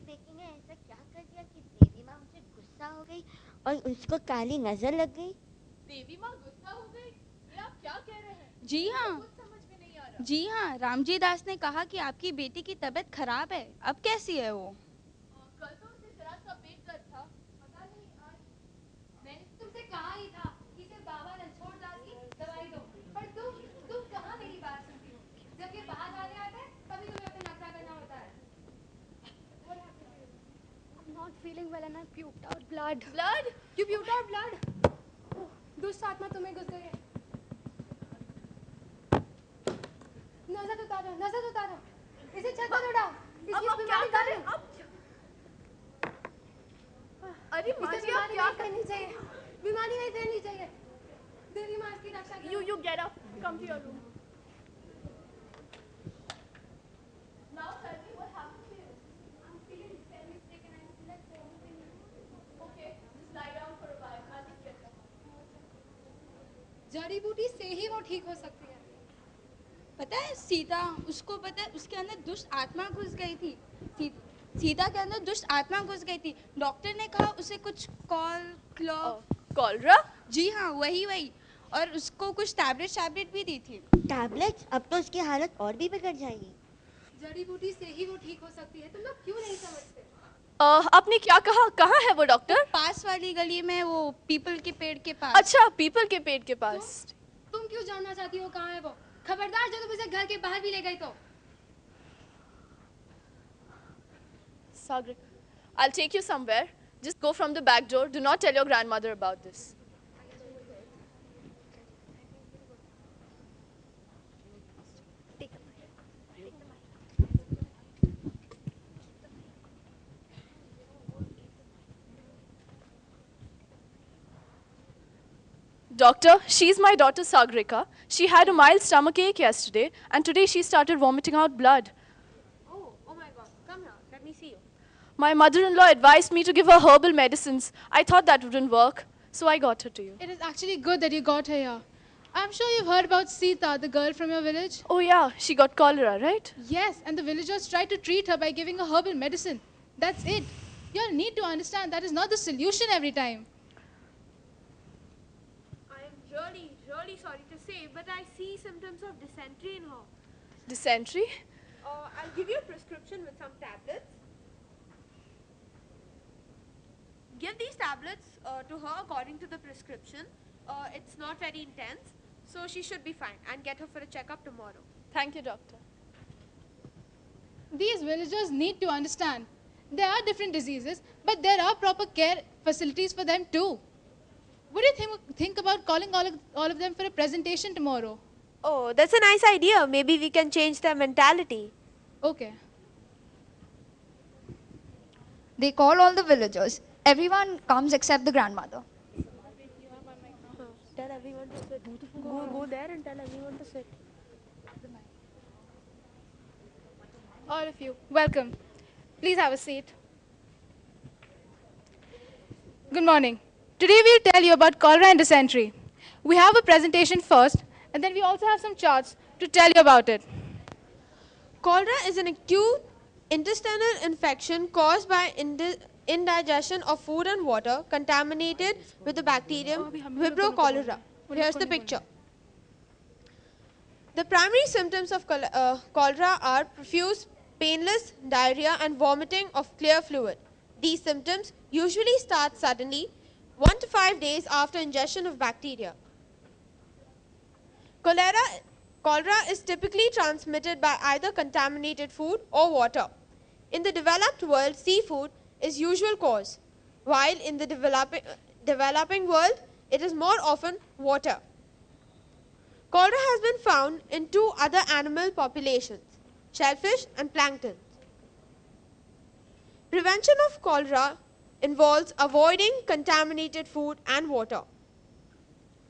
बेटी ने ऐसा क्या कर दिया कि देवी माँ मुझे गुस्सा हो गई और उसको काली नजर लग गई? देवी माँ गुस्सा हो गई? ये आप क्या कह रहे हैं? जी हाँ, कुछ समझ में नहीं आ रहा। जी हाँ, रामजी दास ने कहा कि आपकी बेटी की तबीयत खराब है। अब कैसी है वो? कल तो उसे जरा सा पेट दर्द था, पता नहीं आज। मैंने तुमसे कहा ही था कि इसे बाबा रणछोड़ दास की दवाई दो, पर तुम कहाँ मेरी बात सुनती हो? जब ये बाहर जाने आता है तभी तुम्हें अपना नखरा करना होता है। I'm not feeling well and I puked out blood. Blood? You puked out blood? Oh, दुष्ट आत्मा तुम्हें घुस गई है। नजर उतारो, इसे छत पर उड़ाओ। अब आप क्या करें? अरे माँ जी आप क्या करनी चाहिए? बीमारी नहीं फैलनी चाहिए। देवी माँ इसकी रक्षा करो। You get up, come to your room. Now tell me what happened to you. I'm feeling very sick and I feel like vomiting. Okay, just lie down for a while. I'll just get up. जड़ी बूटी से ही वो ठीक हो सकती है। पता है सीता, उसको पता है उसके अंदर दुष्ट आत्मा घुस गई थी। सीता के अंदर दुष्ट आत्मा घुस गई थी। डॉक्टर ने कहा उसे कुछ कॉलरा? जी हाँ, वही और उसको कुछ टैबलेट भी दी थी। टैबलेट्स? अब तो उसकी हालत और भी बिगड़ जाएगी। जड़ी बूटी से ही वो ठीक हो सकती है, तुम लोग क्यों नहीं समझते? आपने क्या कहा? कहाँ है वो डॉक्टर? पास वाली गली में, वो पीपल के पेड़ के पास। अच्छा, पीपल के पेड़ के पास। तुम क्यों जानना चाहती हो कहाँ है वो? खबरदार जो तुम इसे घर के बाहर भी ले गई तो। Sagrik, I'll take you somewhere. Just go from the back door. Do not tell your grandmother about this. Doctor, she's my daughter Sagrika. She had a mild stomachache yesterday and today she started vomiting out blood. Oh my God. Come here. Let me see you. My mother-in-law advised me to give her herbal medicines. I thought that wouldn't work, so I got her to you. It is actually good that you got her here. I'm sure you've heard about Sita, the girl from your village. Oh yeah, she got cholera, right? Yes, and the villagers tried to treat her by giving her herbal medicine. That's it. You'll need to understand that is not the solution every time. I am really sorry to say, but I see symptoms of dysentery in her. Dysentery? I'll give you a prescription with some tablets. Give these tablets to her according to the prescription. It's not very intense, so she should be fine, and get her for a checkup tomorrow. Thank you, doctor. These villagers need to understand. There are different diseases, but there are proper care facilities for them too. What do you think about calling all of them for a presentation tomorrow? Oh, that's a nice idea. Maybe we can change their mentality. Okay. They call all the villagers. Everyone comes except the grandmother. Tell everyone to sit. Go there and tell everyone to sit. All of you, welcome. Please have a seat. Good morning. Today we'll tell you about cholera and dysentery. We have a presentation first, and then we also have some charts to tell you about it. Cholera is an acute intestinal infection caused by indigestion of food and water contaminated with the bacterium Vibrio cholera. Here's the picture. The primary symptoms of cholera are profuse, painless diarrhea and vomiting of clear fluid. These symptoms usually start suddenly, 1 to 5 days after ingestion of bacteria. Cholera is typically transmitted by either contaminated food or water. In the developed world, seafood is usual cause, while in the developing world, it is more often water. Cholera has been found in 2 other animal populations, shellfish and plankton. Prevention of cholera involves avoiding contaminated food and water.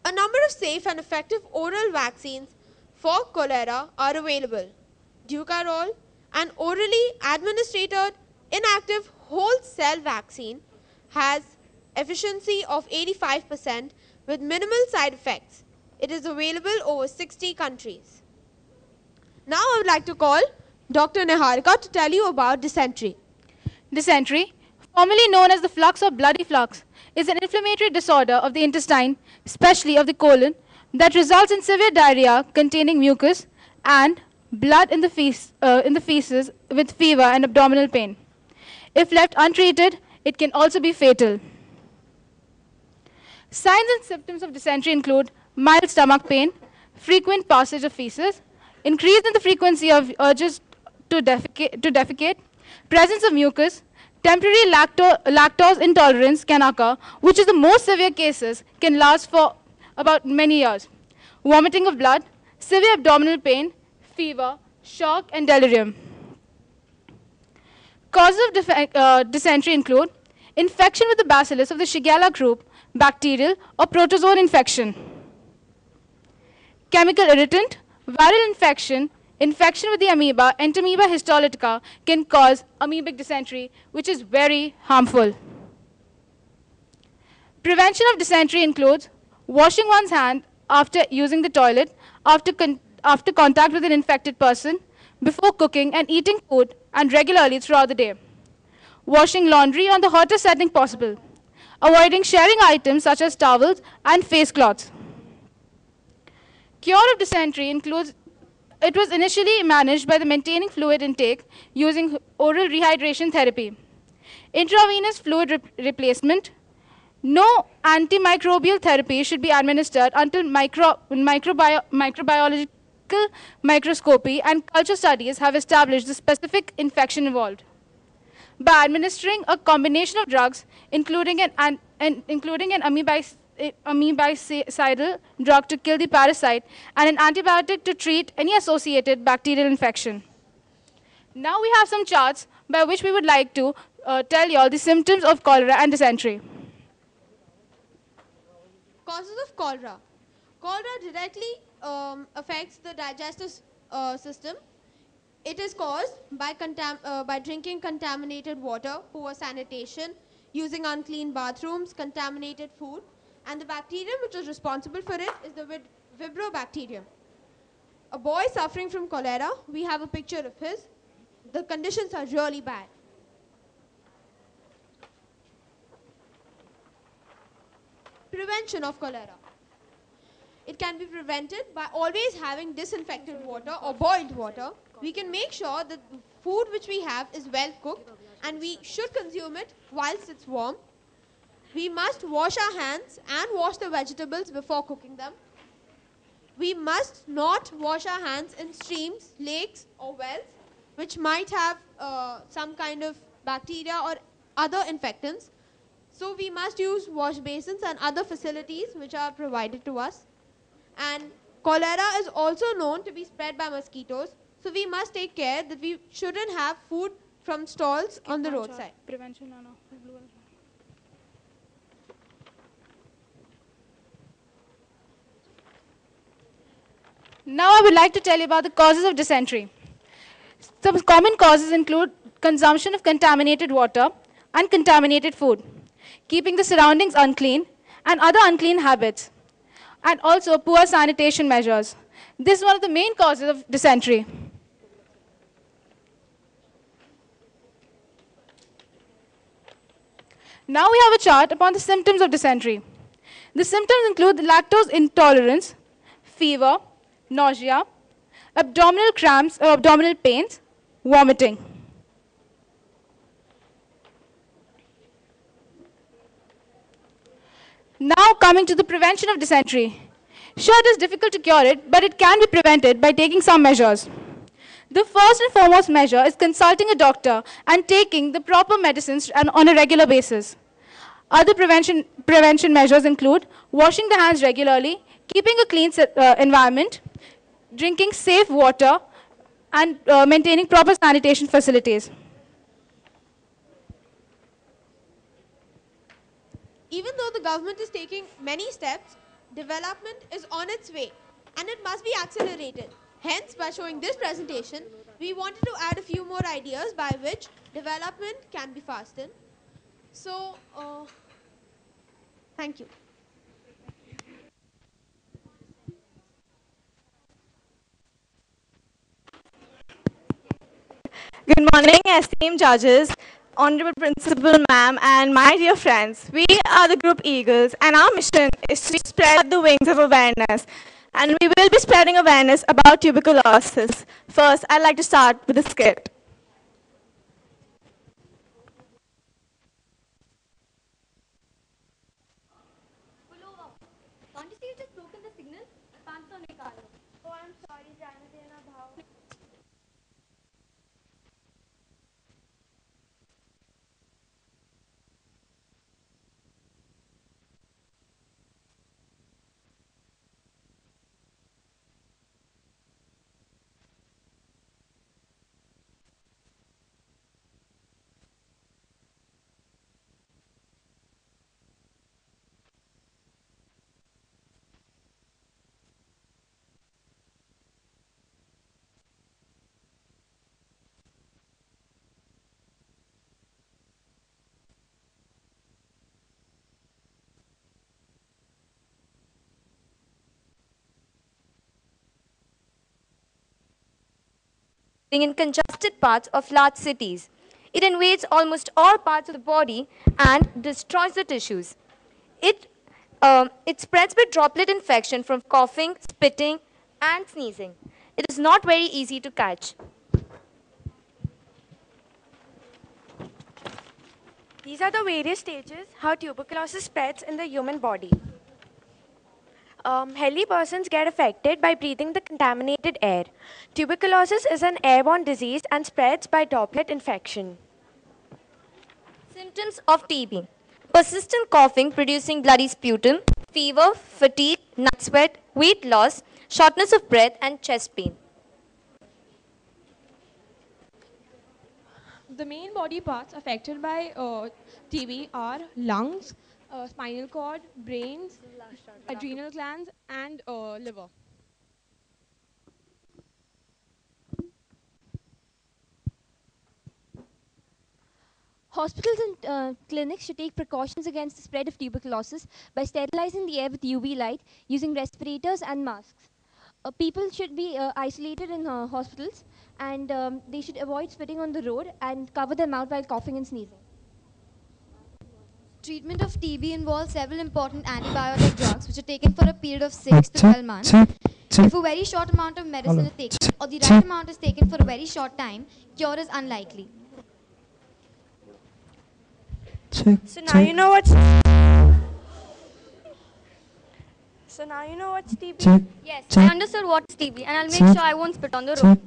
A number of safe and effective oral vaccines for cholera are available. Dukoral, an orally administered inactive whole cell vaccine, has efficiency of 85% with minimal side effects. It is available over 60 countries. Now I would like to call Dr. Niharika to tell you about dysentery. Dysentery, formerly known as the flux or bloody flux, is an inflammatory disorder of the intestine, especially of the colon, that results in severe diarrhea containing mucus and blood in the feces with fever and abdominal pain. If left untreated, it can also be fatal. Signs and symptoms of dysentery include mild stomach pain, frequent passage of feces, increase in the frequency of urges to defecate, presence of mucus, temporary lactose intolerance can occur, which is the most severe cases, can last for about many years. Vomiting of blood, severe abdominal pain, fever, shock, and delirium. Causes of dysentery include infection with the bacillus of the Shigella group, bacterial or protozoan infection. Chemical irritant, viral infection, infection with the amoeba, Entamoeba histolytica can cause amoebic dysentery, which is very harmful. Prevention of dysentery includes washing one's hand after using the toilet, after contact with an infected person, before cooking and eating food, and regularly throughout the day. Washing laundry on the hottest setting possible. Avoiding sharing items such as towels and face cloths. Cure of dysentery includes, it was initially managed by the maintaining fluid intake using oral rehydration therapy. Intravenous fluid replacement. No antimicrobial therapy should be administered until microbiological microscopy and culture studies have established the specific infection involved. By administering a combination of drugs, including an amoebicidal drug to kill the parasite and an antibiotic to treat any associated bacterial infection. Now we have some charts by which we would like to tell you all the symptoms of cholera and dysentery. Causes of cholera. Cholera directly affects the digestive system. It is caused by drinking contaminated water, poor sanitation, using unclean bathrooms, contaminated food, and the bacterium which is responsible for it is the Vibrio bacterium. A boy suffering from cholera, we have a picture of his. The conditions are really bad. Prevention of cholera. It can be prevented by always having disinfected water or boiled water. We can make sure that the food which we have is well cooked and we should consume it whilst it's warm. We must wash our hands and wash the vegetables before cooking them. We must not wash our hands in streams, lakes or wells which might have some kind of bacteria or other infectants. So we must use wash basins and other facilities which are provided to us. And cholera is also known to be spread by mosquitoes. So we must take care that we shouldn't have food from stalls on the roadside. Now I would like to tell you about the causes of dysentery. Some common causes include consumption of contaminated water and contaminated food, keeping the surroundings unclean, and other unclean habits, and also poor sanitation measures. This is one of the main causes of dysentery. Now we have a chart upon the symptoms of dysentery. The symptoms include lactose intolerance, fever, nausea, abdominal cramps or abdominal pains, vomiting. Now coming to the prevention of dysentery. Sure, it is difficult to cure it, but it can be prevented by taking some measures. The first and foremost measure is consulting a doctor and taking the proper medicines on a regular basis. Other prevention measures include washing the hands regularly, keeping a clean environment, drinking safe water, and maintaining proper sanitation facilities. Even though the government is taking many steps, development is on its way and it must be accelerated. Hence, by showing this presentation, we wanted to add a few more ideas by which development can be fastened. So, thank you. Good morning, esteemed judges. Honorable Principal Ma'am, and my dear friends, we are the Group Eagles, and our mission is to spread the wings of awareness. And we will be spreading awareness about tuberculosis. First, I'd like to start with a skit. Can't you see you just broken the signal? 500 निकालो. Oh, I'm sorry, जाने देना भाव. In congested parts of large cities. It invades almost all parts of the body and destroys the tissues. It spreads by droplet infection from coughing, spitting, and sneezing. It is not very easy to catch. These are the various stages how tuberculosis spreads in the human body. Healthy persons get affected by breathing the contaminated air. Tuberculosis is an airborne disease and spreads by droplet infection. Symptoms of TB. Persistent coughing producing bloody sputum, fever, fatigue, night sweat, weight loss, shortness of breath, and chest pain. The main body parts affected by TB are lungs, spinal cord, brains, adrenal glands, and liver. Hospitals and clinics should take precautions against the spread of tuberculosis by sterilizing the air with UV light, using respirators and masks. People should be isolated in hospitals, and they should avoid spitting on the road and cover their mouth while coughing and sneezing. Treatment of TB involves several important antibiotic drugs which are taken for a period of 6 to 12 months. If a very short amount of medicine is taken or the right amount is taken for a very short time, cure is unlikely. So now you know what's TB? Yes, I understood what's TB, and I'll make sure I won't spit on the road.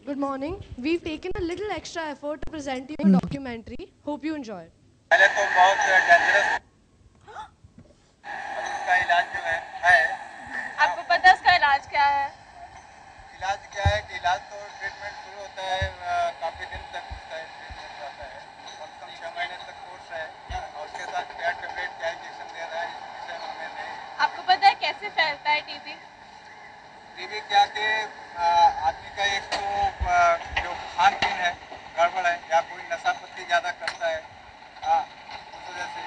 Good morning. We've taken a little extra effort to present you a documentary. Hope you enjoy. पहले तो बहुत dangerous उसका इलाज जो है आपको पता है उसका इलाज क्या है? इलाज क्या है कि इलाज तो ट्रीटमेंट शुरू होता है काफ़ी दिन तक उसका ट्रीटमेंट रहता है कम से कम 6 महीने तक कोर्स है और उसके साथ क्या टेबलेट क्या इंजेक्शन दे रहा है इस विषय में हमें नहीं। आपको पता है कैसे फैलता है टीबी? टीबी क्या कि आदमी का एक तो जो खान पीन है गड़बड़ है या कोई नशा पत्ती ज़्यादा करता है उस वजह से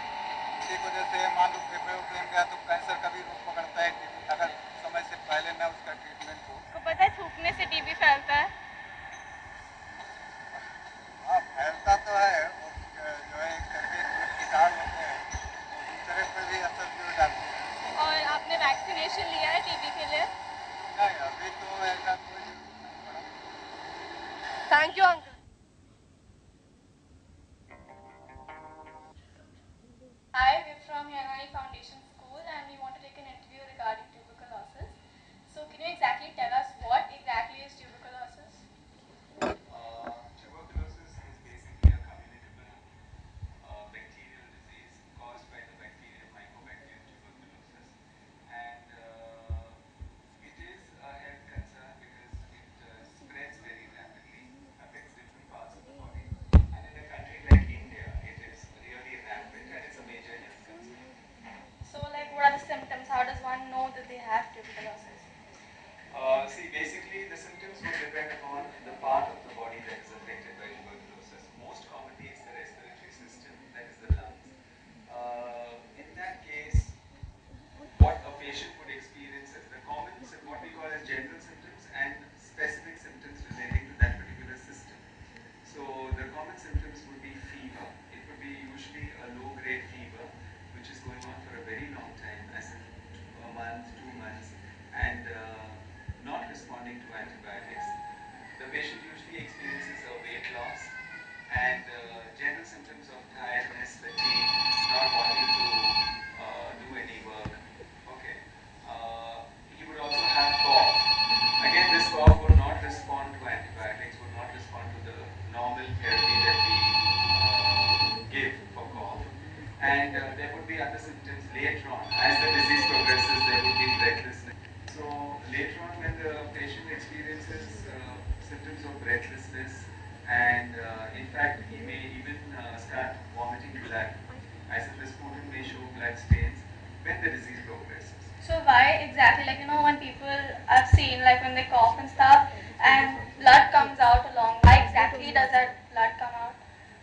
इसी वजह से मान लो फेफड़े उफड़े में गया तो कैंसर का भी रूप पकड़ता है टीबी अगर समय से पहले ना उसका ट्रीटमेंट हो। आपको पता है थूकने से टीबी फैलता है? हाँ फैलता तो है जो है करके कीटाणु होते हैं दूसरे पर भी असर जो डालते हैं। और आपने वैक्सीनेशन लिया है टीबी के लिए? नहीं अभी तो ऐसा कोई। Thank you uncle. Hi, we're from Yanai Foundation School and the disease progresses, there will be breathlessness. So later on, when the patient experiences symptoms of breathlessness, and in fact, he may even start vomiting blood, as in the sputum may show blood stains when the disease progresses. So why exactly, like, you know, when people I've seen, like when they cough and stuff and blood comes out along, why exactly does that blood come out?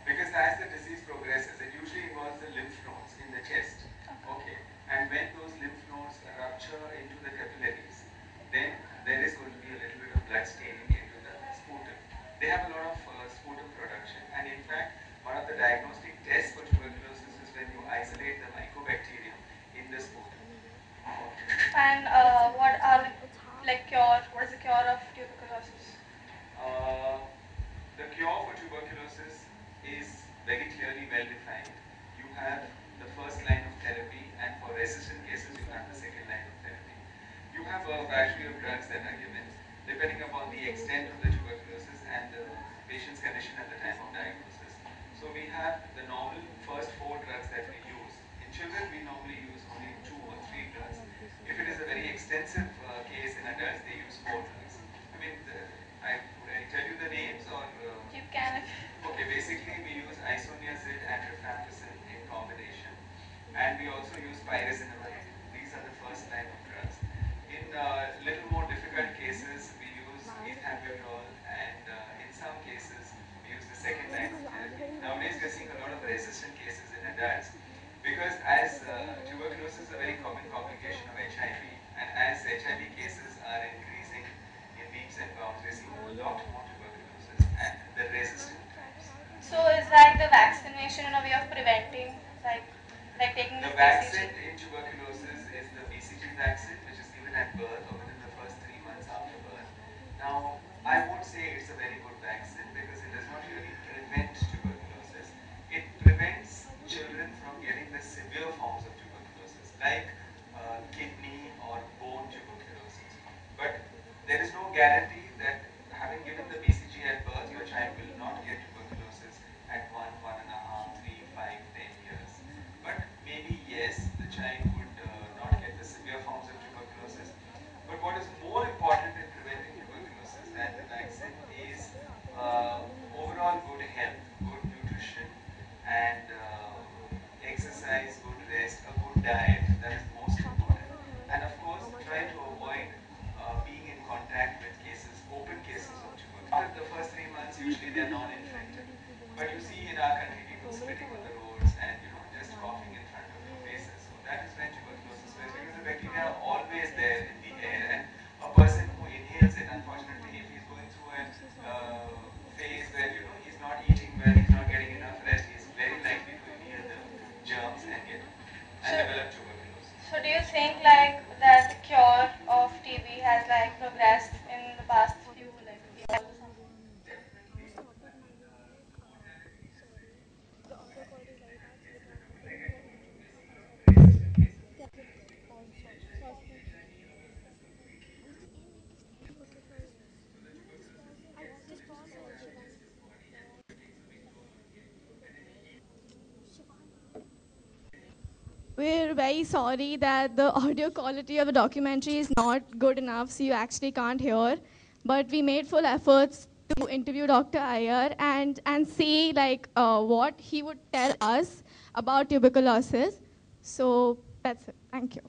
Because as the disease progresses, it usually involves the lymph nodes in the chest. Okay. And when those lymph nodes rupture into the capillaries, then there is going to be a little bit of blood staining into the sputum. They have a lot of sputum production, and in fact, one of the diagnostic tests for tuberculosis is when you isolate the mycobacterium in the sputum. And what are what is the cure of tuberculosis? The cure for tuberculosis is very clearly well defined. You have the first line of therapy, and for resistant cases, you have the second line of therapy. You have a variety of drugs that are given depending upon the extent of the tuberculosis and the patient's condition at the time of diagnosis. So we have the normal first 4 drugs that we use. In children, we normally use only 2 or 3 drugs. If it is a very extensive case in adults, they use 4 drugs. I mean, would I tell you the names or? You can. Okay, basically we use isoniazid and rifampicin in combination, and we also use pyrazinamide. These are the first line of drugs. In little more difficult cases, we use ethambutol, and in some cases we use the second line of therapy. Nowadays we are seeing a lot of resistant cases in adults because as tuberculosis is a very common complication of HIV, and as HIV cases are increasing in leaps and bounds, we are seeing a lot more tuberculosis and the resistant types. So is like the vaccination a way of preventing, like taking the this vaccine BCG? in tuberculosis is the BCG vaccine, which is given at birth or within the first 3 months after birth. Now, I won't say it's a very good vaccine because it does not really prevent tuberculosis. It prevents children from getting the severe forms of tuberculosis, like kidney or bone tuberculosis. But there is no guarantee that having given the BCG at birth, your child will not get tuberculosis at 1, 1.5, 3, 5, 10 years. But maybe yes, the child would not get the severe forms of tuberculosis. But what is more important in preventing tuberculosis than the vaccine is overall good health, good nutrition, and exercise, good rest, a good diet. That is most important. And of course, try to avoid being in contact with cases, open cases of tuberculosis. After the first 3 months, usually they are non-infected. But you see in our country people spitting on the roads and just coughing in front of your faces. So that is when tuberculosis spreads because the bacteria are always there in the air, and a person who inhales it, unfortunately, if he's going through a phase where he's not eating well, he's not getting enough rest, he's very likely to inhale the germs and develop tuberculosis. So do you think like that the cure of TB has like progressed in the past few years or something? We're very sorry that the audio quality of the documentary is not good enough, so you actually can't hear. But we made full efforts to interview Dr. Iyer and see what he would tell us about tuberculosis. So that's it. Thank you.